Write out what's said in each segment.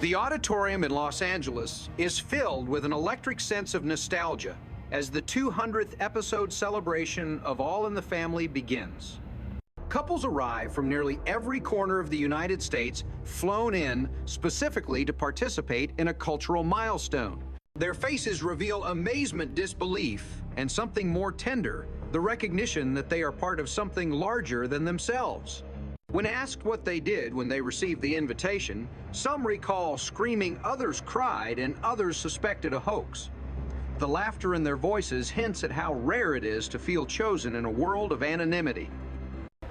The auditorium in Los Angeles is filled with an electric sense of nostalgia as the 200th episode celebration of All in the Family begins. Couples arrive from nearly every corner of the United States, flown in specifically to participate in a cultural milestone. Their faces reveal amazement, disbelief, and something more tender, the recognition that they are part of something larger than themselves. When asked what they did when they received the invitation, some recall screaming, others cried, and others suspected a hoax. The laughter in their voices hints at how rare it is to feel chosen in a world of anonymity.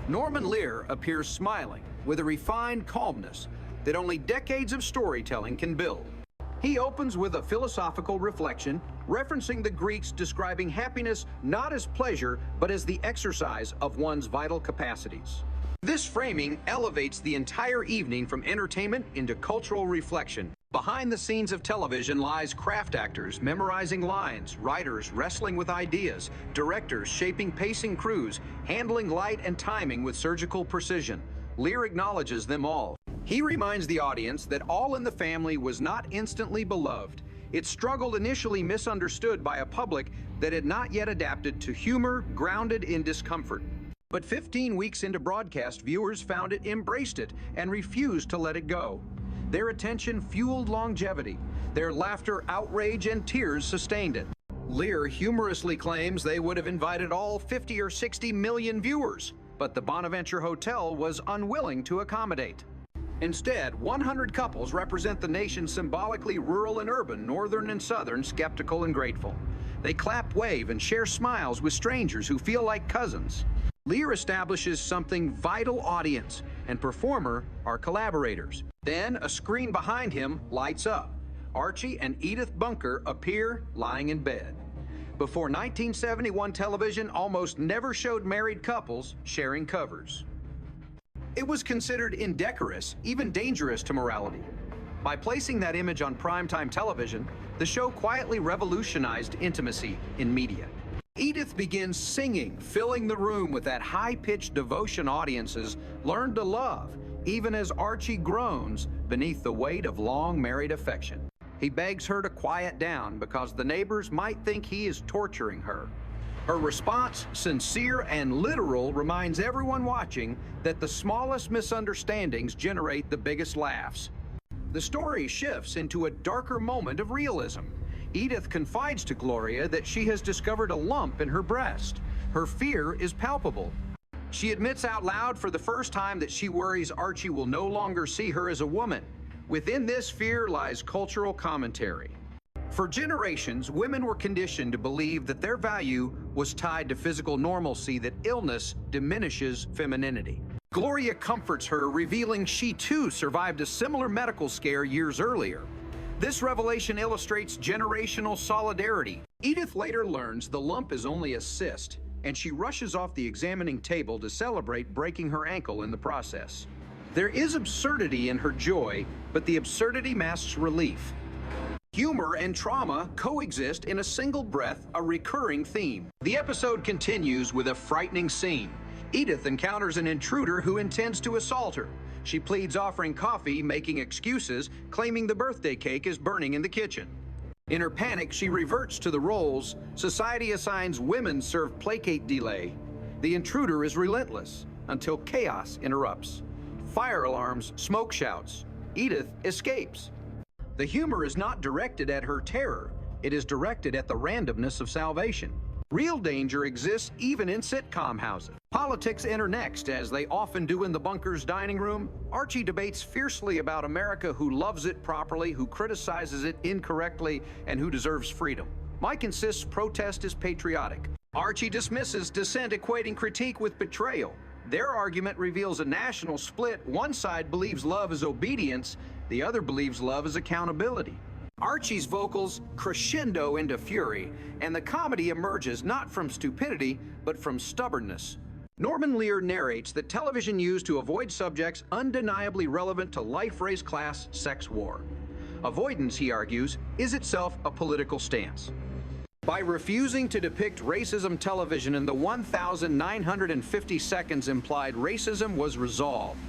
Norman Lear appears smiling with a refined calmness that only decades of storytelling can build. He opens with a philosophical reflection, referencing the Greeks describing happiness not as pleasure, but as the exercise of one's vital capacities. This framing elevates the entire evening from entertainment into cultural reflection. Behind the scenes of television lies craft actors memorizing lines, writers wrestling with ideas, directors shaping pacing crews, handling light and timing with surgical precision. Lear acknowledges them all. He reminds the audience that All in the Family was not instantly beloved. It struggled, initially misunderstood by a public that had not yet adapted to humor grounded in discomfort. But 15 weeks into broadcast, viewers found it, embraced it, and refused to let it go. Their attention fueled longevity. Their laughter, outrage, and tears sustained it. Lear humorously claims they would have invited all 50 or 60 million viewers, but the Bonaventure Hotel was unwilling to accommodate. Instead, 100 couples represent the nation's symbolically rural and urban, northern and southern, skeptical and grateful. They clap, wave, and share smiles with strangers who feel like cousins. Lear establishes something vital: audience and performer are collaborators. Then a screen behind him lights up. Archie and Edith Bunker appear lying in bed. Before 1971, television almost never showed married couples sharing covers. It was considered indecorous, even dangerous to morality. By placing that image on primetime television, the show quietly revolutionized intimacy in media. Edith begins singing, filling the room with that high-pitched devotion audiences learned to love, even as Archie groans beneath the weight of long married affection. He begs her to quiet down because the neighbors might think he is torturing her. Her response, sincere and literal, reminds everyone watching that the smallest misunderstandings generate the biggest laughs. The story shifts into a darker moment of realism. Edith confides to Gloria that she has discovered a lump in her breast. Her fear is palpable. She admits out loud for the first time that she worries Archie will no longer see her as a woman. Within this fear lies cultural commentary. For generations, women were conditioned to believe that their value was tied to physical normalcy, that illness diminishes femininity. Gloria comforts her, revealing she too survived a similar medical scare years earlier. This revelation illustrates generational solidarity. Edith later learns the lump is only a cyst, and she rushes off the examining table to celebrate breaking her ankle in the process. There is absurdity in her joy, but the absurdity masks relief. Humor and trauma coexist in a single breath, a recurring theme. The episode continues with a frightening scene. Edith encounters an intruder who intends to assault her. She pleads offering coffee, making excuses, claiming the birthday cake is burning in the kitchen. In her panic, she reverts to the roles. Society assigns women serve placate delay. The intruder is relentless until chaos interrupts. Fire alarms, smoke shouts. Edith escapes. The humor is not directed at her terror. It is directed at the randomness of salvation. Real danger exists even in sitcom houses. Politics enter next, as they often do in the Bunker's dining room. Archie debates fiercely about America, who loves it properly, who criticizes it incorrectly, and who deserves freedom. Mike insists protest is patriotic. Archie dismisses dissent, equating critique with betrayal. Their argument reveals a national split. One side believes love is obedience, the other believes love is accountability. Archie's vocals crescendo into fury, and the comedy emerges not from stupidity, but from stubbornness. Norman Lear narrates that television used to avoid subjects undeniably relevant to life, race, class, sex, war. Avoidance, he argues, is itself a political stance. By refusing to depict racism, television in the 1,950 seconds implied racism was resolved.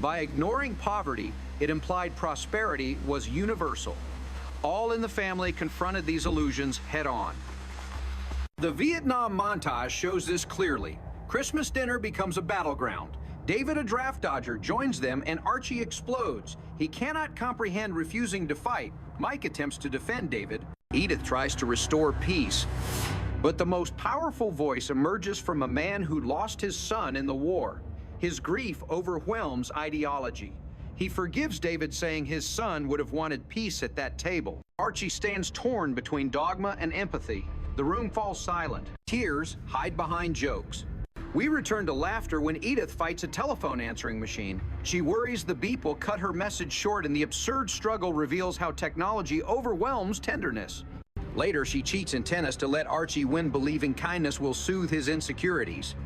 By ignoring poverty, it implied prosperity was universal. All in the family confronted these illusions head-on. The Vietnam montage shows this clearly. Christmas dinner becomes a battleground. David, a draft dodger, joins them and Archie explodes. He cannot comprehend refusing to fight. Mike attempts to defend David. Edith tries to restore peace. But the most powerful voice emerges from a man who lost his son in the war. His grief overwhelms ideology. He forgives David, saying his son would have wanted peace at that table. Archie stands torn between dogma and empathy. The room falls silent. Tears hide behind jokes. We return to laughter when Edith fights a telephone answering machine. She worries the beep will cut her message short, and the absurd struggle reveals how technology overwhelms tenderness. Later, she cheats in tennis to let Archie win, believing kindness will soothe his insecurities.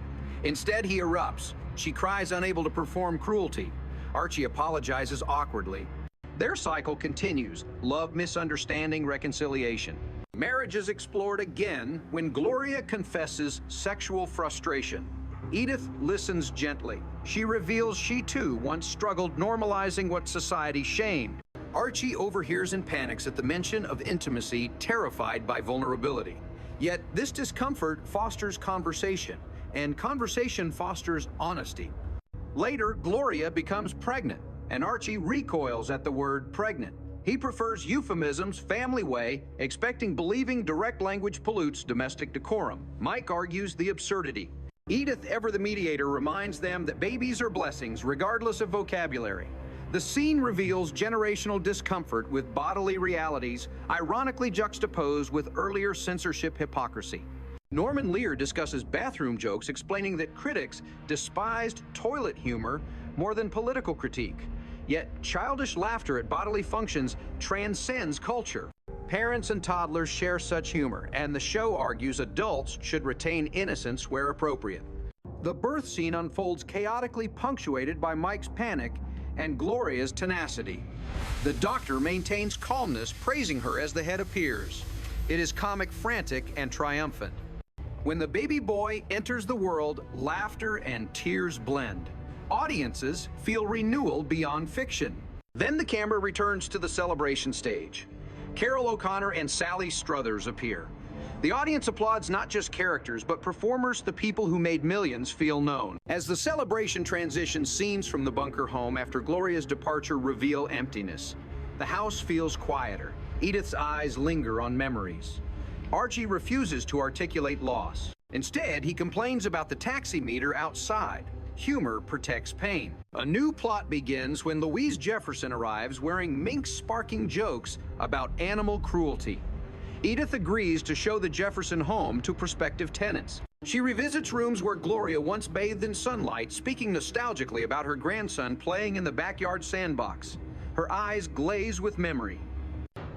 Instead, he erupts. She cries, unable to perform cruelty. Archie apologizes awkwardly. Their cycle continues: love, misunderstanding, reconciliation. Marriage is explored again when Gloria confesses sexual frustration. Edith listens gently. She reveals she too once struggled, normalizing what society shamed. Archie overhears and panics at the mention of intimacy, terrified by vulnerability. Yet this discomfort fosters conversation, and conversation fosters honesty. Later, Gloria becomes pregnant, and Archie recoils at the word pregnant. He prefers euphemisms, family way, expecting believing direct language pollutes domestic decorum. Mike argues the absurdity. Edith, ever the mediator, reminds them that babies are blessings, regardless of vocabulary. The scene reveals generational discomfort with bodily realities, ironically juxtaposed with earlier censorship hypocrisy. Norman Lear discusses bathroom jokes, explaining that critics despised toilet humor more than political critique. Yet childish laughter at bodily functions transcends culture. Parents and toddlers share such humor, and the show argues adults should retain innocence where appropriate. The birth scene unfolds chaotically, punctuated by Mike's panic and Gloria's tenacity. The doctor maintains calmness, praising her as the head appears. It is comic, frantic, and triumphant. When the baby boy enters the world, laughter and tears blend. Audiences feel renewal beyond fiction. Then the camera returns to the celebration stage. Carol O'Connor and Sally Struthers appear. The audience applauds not just characters, but performers, the people who made millions feel known. As the celebration transitions, scenes from the bunker home after Gloria's departure reveal emptiness. The house feels quieter. Edith's eyes linger on memories. Archie refuses to articulate loss. Instead, he complains about the taxi meter outside. Humor protects pain. A new plot begins when Louise Jefferson arrives wearing mink-sparking jokes about animal cruelty. Edith agrees to show the Jefferson home to prospective tenants. She revisits rooms where Gloria once bathed in sunlight, speaking nostalgically about her grandson playing in the backyard sandbox. Her eyes glaze with memory.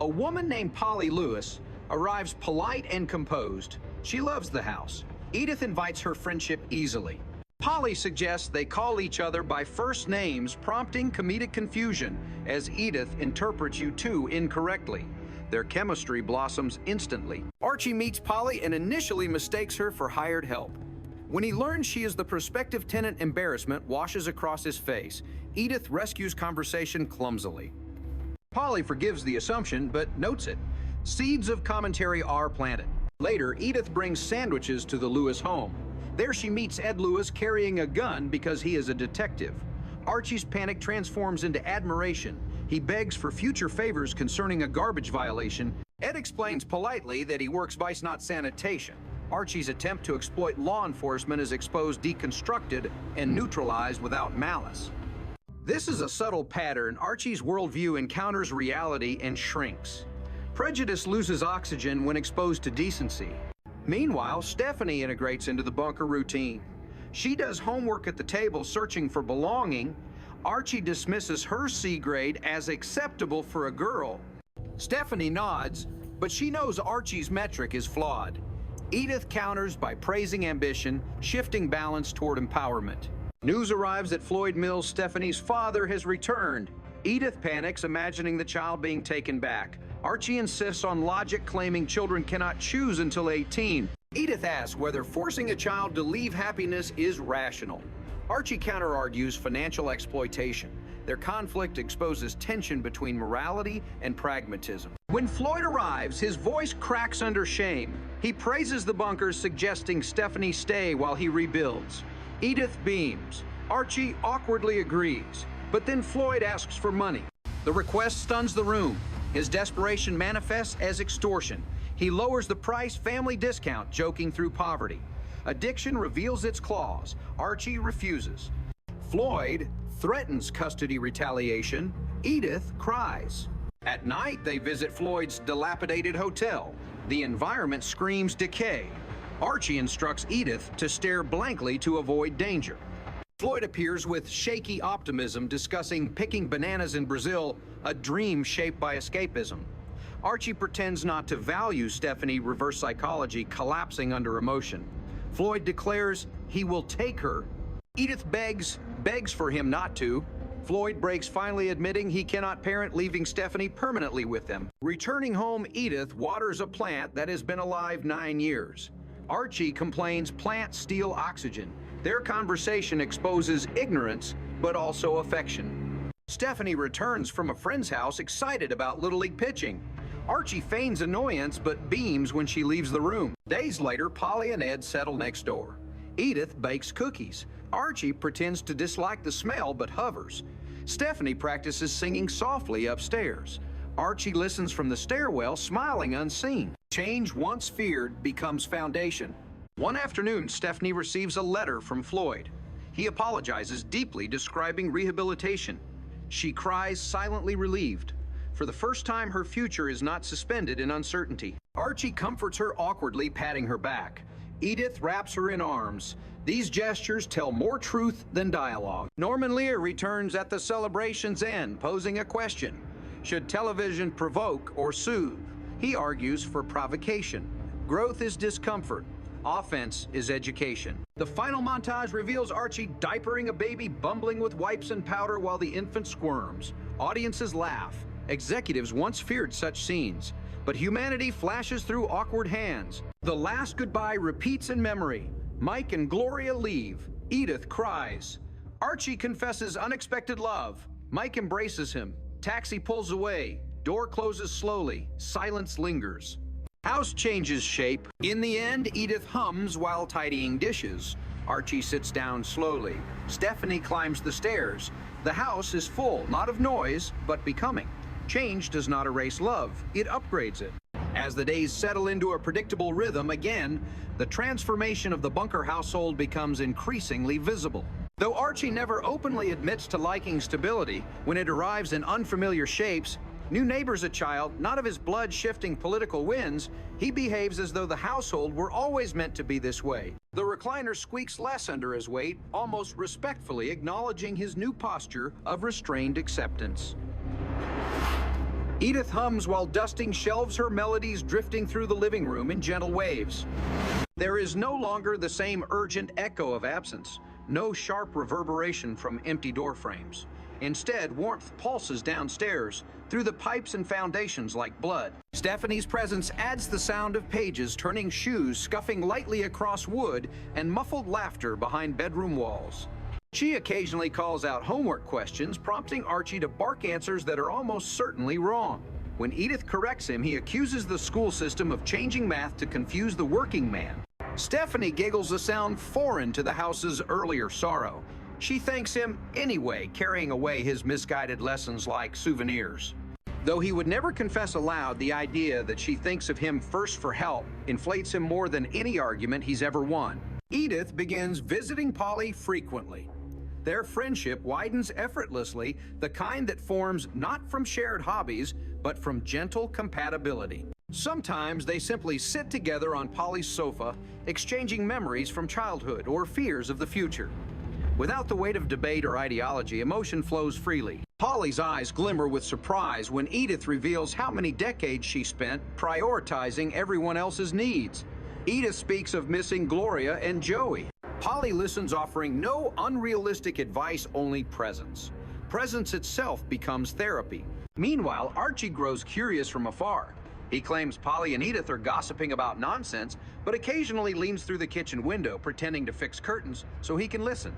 A woman named Polly Lewis arrives polite and composed. She loves the house. Edith invites her friendship easily. Polly suggests they call each other by first names, prompting comedic confusion as Edith interprets you two incorrectly. Their chemistry blossoms instantly. Archie meets Polly and initially mistakes her for hired help. When he learns she is the prospective tenant, embarrassment washes across his face. Edith rescues conversation clumsily. Polly forgives the assumption, but notes it. Seeds of commentary are planted. Later, Edith brings sandwiches to the Lewis home. There she meets Ed Lewis carrying a gun because he is a detective. Archie's panic transforms into admiration. He begs for future favors concerning a garbage violation. Ed explains politely that he works vice, not sanitation. Archie's attempt to exploit law enforcement is exposed, deconstructed, and neutralized without malice. This is a subtle pattern. Archie's worldview encounters reality and shrinks. Prejudice loses oxygen when exposed to decency. Meanwhile, Stephanie integrates into the bunker routine. She does homework at the table, searching for belonging. Archie dismisses her C grade as acceptable for a girl. Stephanie nods, but she knows Archie's metric is flawed. Edith counters by praising ambition, shifting balance toward empowerment. News arrives that Floyd Mills, Stephanie's father, has returned. Edith panics, imagining the child being taken back. Archie insists on logic, claiming children cannot choose until 18. Edith asks whether forcing a child to leave happiness is rational. Archie counter-argues financial exploitation. Their conflict exposes tension between morality and pragmatism. When Floyd arrives, his voice cracks under shame. He praises the bunkers, suggesting Stephanie stay while he rebuilds. Edith beams. Archie awkwardly agrees, but then Floyd asks for money. The request stuns the room. His desperation manifests as extortion. He lowers the price, family discount, joking through poverty. Addiction reveals its claws. Archie refuses. Floyd threatens custody retaliation. Edith cries. At night, they visit Floyd's dilapidated hotel. The environment screams decay. Archie instructs Edith to stare blankly to avoid danger. Floyd appears with shaky optimism, discussing picking bananas in Brazil, a dream shaped by escapism. Archie pretends not to value Stephanie, reverse psychology, collapsing under emotion. Floyd declares he will take her. Edith begs for him not to. Floyd breaks, finally admitting he cannot parent, leaving Stephanie permanently with them. Returning home, Edith waters a plant that has been alive 9 years. Archie complains plants steal oxygen. Their conversation exposes ignorance, but also affection. Stephanie returns from a friend's house excited about Little League pitching. Archie feigns annoyance, but beams when she leaves the room. Days later, Polly and Ed settle next door. Edith bakes cookies. Archie pretends to dislike the smell, but hovers. Stephanie practices singing softly upstairs. Archie listens from the stairwell, smiling unseen. Change once feared becomes foundation. One afternoon, Stephanie receives a letter from Floyd. He apologizes deeply, describing rehabilitation. She cries, silently relieved. For the first time, her future is not suspended in uncertainty. Archie comforts her awkwardly, patting her back. Edith wraps her in arms. These gestures tell more truth than dialogue. Norman Lear returns at the celebration's end, posing a question. Should television provoke or soothe? He argues for provocation. Growth is discomfort. Offense is education. The final montage reveals Archie diapering a baby, bumbling with wipes and powder while the infant squirms. Audiences laugh. Executives once feared such scenes, but humanity flashes through awkward hands. The last goodbye repeats in memory. Mike and Gloria leave. Edith cries. Archie confesses unexpected love. Mike embraces him. Taxi pulls away. Door closes slowly. Silence lingers. House changes shape. In the end, Edith hums while tidying dishes. Archie sits down slowly. Stephanie climbs the stairs. The house is full, not of noise, but becoming. Change does not erase love, it upgrades it. As the days settle into a predictable rhythm again, the transformation of the Bunker household becomes increasingly visible. Though Archie never openly admits to liking stability, when it arrives in unfamiliar shapes, new neighbors a child, not of his blood-shifting political winds, he behaves as though the household were always meant to be this way. The recliner squeaks less under his weight, almost respectfully acknowledging his new posture of restrained acceptance. Edith hums while dusting shelves, her melodies drifting through the living room in gentle waves. There is no longer the same urgent echo of absence, no sharp reverberation from empty door frames. Instead, warmth pulses downstairs, through the pipes and foundations like blood. Stephanie's presence adds the sound of pages turning shoes, scuffing lightly across wood, and muffled laughter behind bedroom walls. She occasionally calls out homework questions, prompting Archie to bark answers that are almost certainly wrong. When Edith corrects him, he accuses the school system of changing math to confuse the working man. Stephanie giggles a sound foreign to the house's earlier sorrow. She thanks him anyway, carrying away his misguided lessons like souvenirs. Though he would never confess aloud, the idea that she thinks of him first for help inflates him more than any argument he's ever won. Edith begins visiting Polly frequently. Their friendship widens effortlessly, the kind that forms not from shared hobbies, but from gentle compatibility. Sometimes they simply sit together on Polly's sofa, exchanging memories from childhood or fears of the future. Without the weight of debate or ideology, emotion flows freely. Polly's eyes glimmer with surprise when Edith reveals how many decades she spent prioritizing everyone else's needs. Edith speaks of missing Gloria and Joey. Polly listens, offering no unrealistic advice, only presence. Presence itself becomes therapy. Meanwhile, Archie grows curious from afar. He claims Polly and Edith are gossiping about nonsense, but occasionally leans through the kitchen window, pretending to fix curtains so he can listen.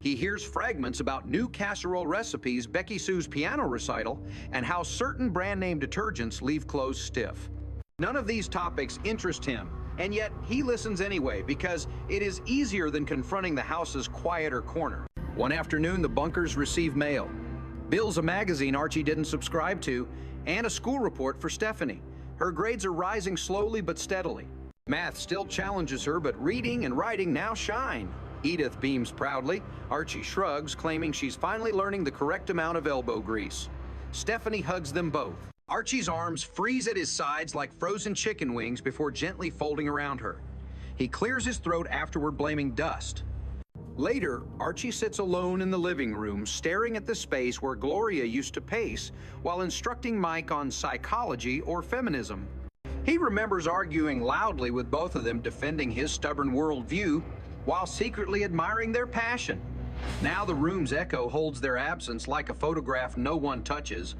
He hears fragments about new casserole recipes, Becky Sue's piano recital, and how certain brand-name detergents leave clothes stiff. None of these topics interest him, and yet he listens anyway because it is easier than confronting the house's quieter corner. One afternoon, the bunkers receive mail. Bill's a magazine Archie didn't subscribe to, and a school report for Stephanie. Her grades are rising slowly but steadily. Math still challenges her, but reading and writing now shine. Edith beams proudly. Archie shrugs, claiming she's finally learning the correct amount of elbow grease. Stephanie hugs them both. Archie's arms freeze at his sides like frozen chicken wings before gently folding around her. He clears his throat afterward, blaming dust. Later, Archie sits alone in the living room, staring at the space where Gloria used to pace while instructing Mike on psychology or feminism. He remembers arguing loudly with both of them, defending his stubborn worldview while secretly admiring their passion. Now the room's echo holds their absence like a photograph no one touches.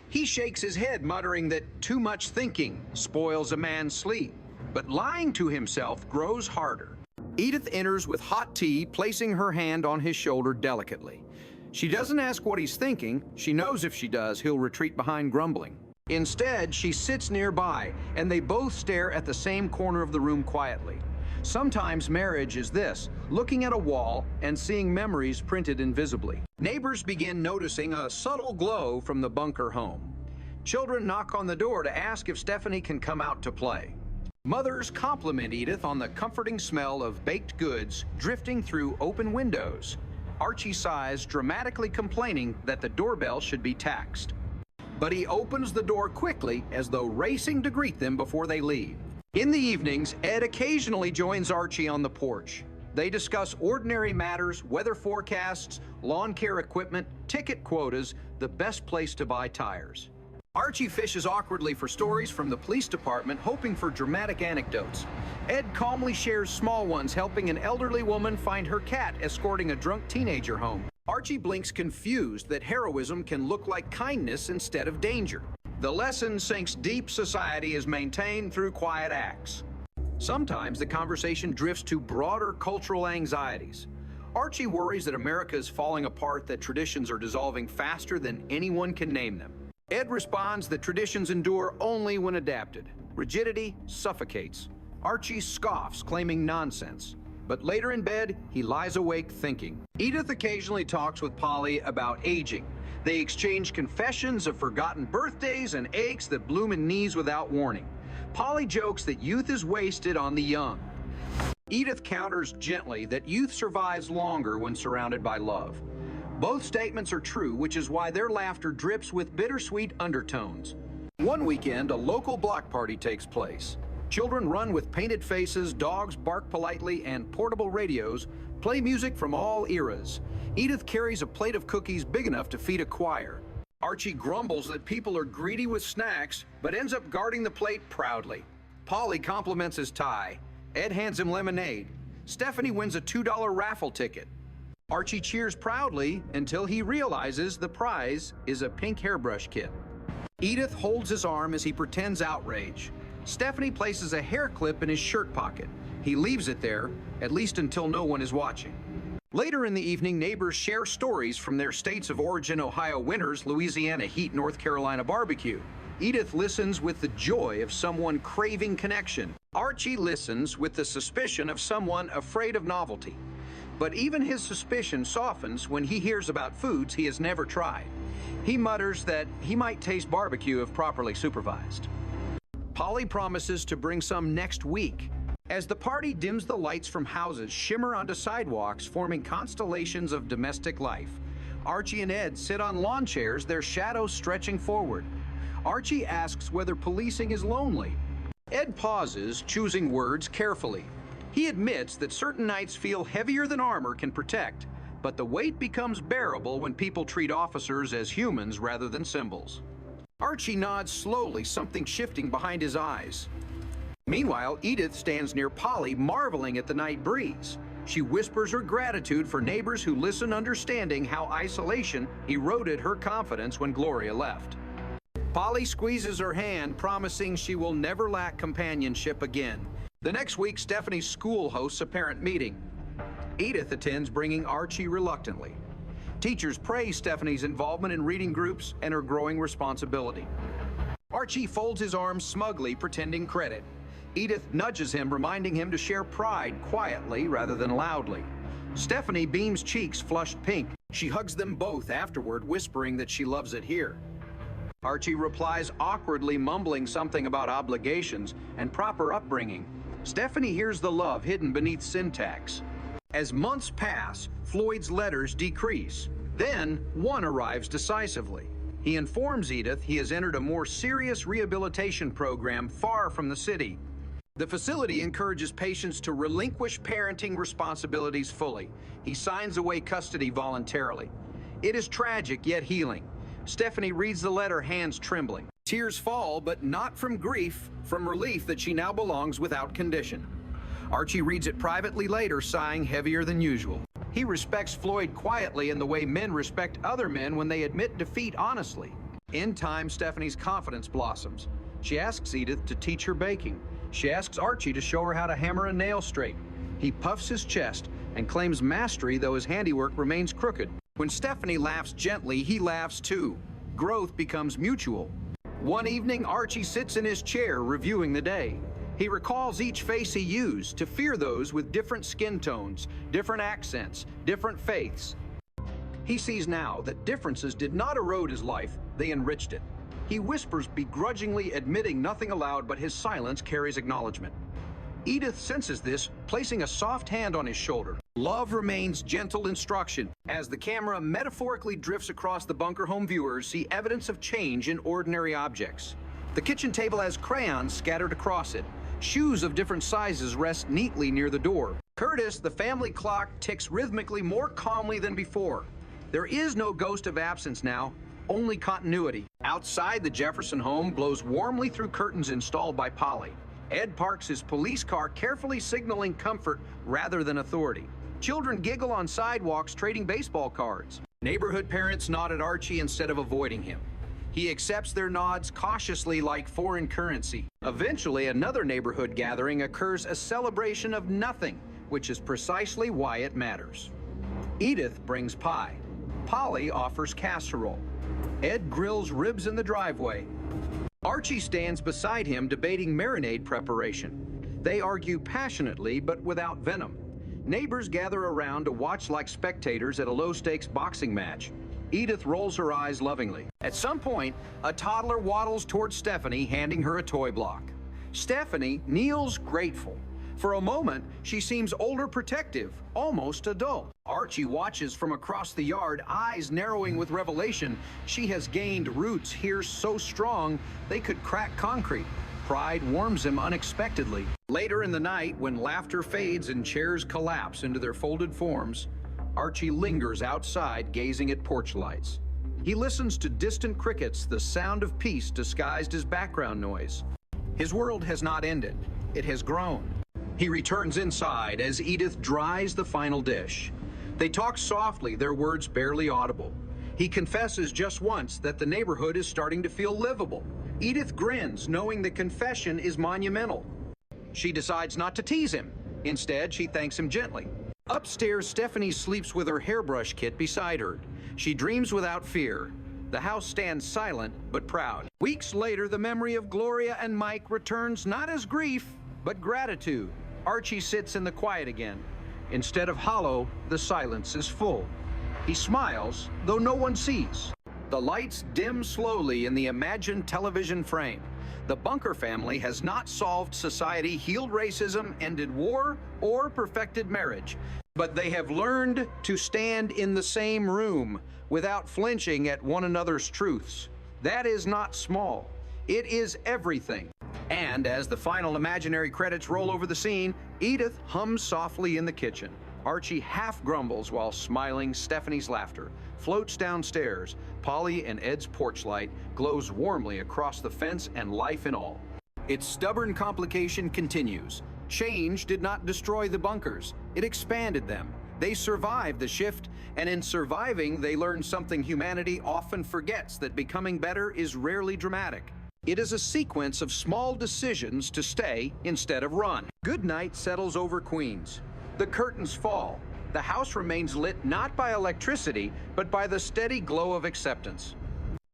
He shakes his head, muttering that too much thinking spoils a man's sleep, but lying to himself grows harder. Edith enters with hot tea, placing her hand on his shoulder delicately. She doesn't ask what he's thinking. She knows if she does, he'll retreat behind grumbling. Instead, she sits nearby, and they both stare at the same corner of the room quietly. Sometimes marriage is this, looking at a wall and seeing memories printed invisibly. Neighbors begin noticing a subtle glow from the bunker home. Children knock on the door to ask if Stephanie can come out to play. Mothers compliment Edith on the comforting smell of baked goods drifting through open windows. Archie sighs, dramatically complaining that the doorbell should be taxed. But he opens the door quickly, as though racing to greet them before they leave. In the evenings, Ed occasionally joins Archie on the porch. They discuss ordinary matters, weather forecasts, lawn care equipment, ticket quotas, the best place to buy tires. Archie fishes awkwardly for stories from the police department, hoping for dramatic anecdotes. Ed calmly shares small ones, helping an elderly woman find her cat escorting a drunk teenager home. Archie blinks, confused that heroism can look like kindness instead of danger. The lesson sinks deep. Society is maintained through quiet acts. Sometimes the conversation drifts to broader cultural anxieties. Archie worries that America is falling apart, that traditions are dissolving faster than anyone can name them. Ed responds that traditions endure only when adapted. Rigidity suffocates. Archie scoffs, claiming nonsense. But later in bed, he lies awake thinking. Edith occasionally talks with Polly about aging. They exchange confessions of forgotten birthdays and aches that bloom in knees without warning. Polly jokes that youth is wasted on the young. Edith counters gently that youth survives longer when surrounded by love. Both statements are true, which is why their laughter drips with bittersweet undertones. One weekend, a local block party takes place. Children run with painted faces, dogs bark politely, and portable radios play music from all eras. Edith carries a plate of cookies big enough to feed a choir. Archie grumbles that people are greedy with snacks, but ends up guarding the plate proudly. Polly compliments his tie. Ed hands him lemonade. Stephanie wins a $2 raffle ticket. Archie cheers proudly until he realizes the prize is a pink hairbrush kit. Edith holds his arm as he pretends outrage. Stephanie places a hair clip in his shirt pocket. He leaves it there, at least until no one is watching. Later in the evening, neighbors share stories from their states of origin: Ohio winters, Louisiana heat, North Carolina barbecue. Edith listens with the joy of someone craving connection. Archie listens with the suspicion of someone afraid of novelty. But even his suspicion softens when he hears about foods he has never tried. He mutters that he might taste barbecue if properly supervised. Polly promises to bring some next week. As the party dims, the lights from houses shimmer onto sidewalks, forming constellations of domestic life. Archie and Ed sit on lawn chairs, their shadows stretching forward. Archie asks whether policing is lonely. Ed pauses, choosing words carefully. He admits that certain nights feel heavier than armor can protect, but the weight becomes bearable when people treat officers as humans rather than symbols. Archie nods slowly, something shifting behind his eyes. Meanwhile, Edith stands near Polly, marveling at the night breeze. She whispers her gratitude for neighbors who listen, understanding how isolation eroded her confidence when Gloria left. Polly squeezes her hand, promising she will never lack companionship again. The next week, Stephanie's school hosts a parent meeting. Edith attends, bringing Archie reluctantly. Teachers praise Stephanie's involvement in reading groups and her growing responsibility. Archie folds his arms smugly, pretending credit. Edith nudges him, reminding him to share pride quietly rather than loudly. Stephanie beams cheeks flushed pink. She hugs them both afterward, whispering that she loves it here. Archie replies awkwardly, mumbling something about obligations and proper upbringing. Stephanie hears the love hidden beneath syntax. As months pass, Floyd's letters decrease. Then, one arrives decisively. He informs Edith he has entered a more serious rehabilitation program far from the city. The facility encourages patients to relinquish parenting responsibilities fully. He signs away custody voluntarily. It is tragic, yet healing. Stephanie reads the letter, hands trembling. Tears fall, but not from grief, from relief that she now belongs without condition. Archie reads it privately later, sighing heavier than usual. He respects Floyd quietly in the way men respect other men when they admit defeat honestly. In time, Stephanie's confidence blossoms. She asks Edith to teach her baking. She asks Archie to show her how to hammer a nail straight. He puffs his chest and claims mastery, though his handiwork remains crooked. When Stephanie laughs gently, he laughs too. Growth becomes mutual. One evening, Archie sits in his chair reviewing the day. He recalls each face he used, to fear those with different skin tones, different accents, different faiths. He sees now that differences did not erode his life, they enriched it. He whispers begrudgingly, admitting nothing aloud, but his silence carries acknowledgement. Edith senses this, placing a soft hand on his shoulder. Love remains gentle instruction. As the camera metaphorically drifts across the bunker home, viewers see evidence of change in ordinary objects. The kitchen table has crayons scattered across it. Shoes of different sizes rest neatly near the door. Curtis, the family clock, ticks rhythmically more calmly than before. There is no ghost of absence now, only continuity. Outside the Jefferson home blows warmly through curtains installed by Polly. Ed parks his police car, carefully signaling comfort rather than authority. Children giggle on sidewalks, trading baseball cards. Neighborhood parents nod at Archie instead of avoiding him. He accepts their nods cautiously, like foreign currency. Eventually, another neighborhood gathering occurs, a celebration of nothing, which is precisely why it matters. Edith brings pie. Polly offers casserole. Ed grills ribs in the driveway. Archie stands beside him, debating marinade preparation. They argue passionately, but without venom. Neighbors gather around to watch like spectators at a low-stakes boxing match. Edith rolls her eyes lovingly. At some point, a toddler waddles towards Stephanie, handing her a toy block. Stephanie kneels grateful. For a moment, she seems older, protective, almost adult. Archie watches from across the yard, eyes narrowing with revelation. She has gained roots here so strong they could crack concrete. Pride warms him unexpectedly. Later in the night, when laughter fades and chairs collapse into their folded forms, Archie lingers outside, gazing at porch lights. He listens to distant crickets, the sound of peace disguised as background noise. His world has not ended. It has grown. He returns inside as Edith dries the final dish. They talk softly, their words barely audible. He confesses just once that the neighborhood is starting to feel livable. Edith grins, knowing the confession is monumental. She decides not to tease him. Instead, she thanks him gently. Upstairs, Stephanie sleeps with her hairbrush kit beside her. She dreams without fear. The house stands silent but proud. Weeks later, the memory of Gloria and Mike returns, not as grief, but gratitude. Archie sits in the quiet again. Instead of hollow, the silence is full. He smiles, though no one sees. The lights dim slowly in the imagined television frame. The Bunker family has not solved society, healed racism, ended war, or perfected marriage. But they have learned to stand in the same room without flinching at one another's truths. That is not small. It is everything. And as the final imaginary credits roll over the scene, Edith hums softly in the kitchen. Archie half grumbles while smiling. Stephanie's laughter floats downstairs. Polly and Ed's porch light glows warmly across the fence, and life in all. Its stubborn complication continues. Change did not destroy the bunkers. It expanded them. They survived the shift, and in surviving, they learned something humanity often forgets, that becoming better is rarely dramatic. It is a sequence of small decisions to stay instead of run. Good night settles over Queens. The curtains fall. the house remains lit not by electricity, but by the steady glow of acceptance.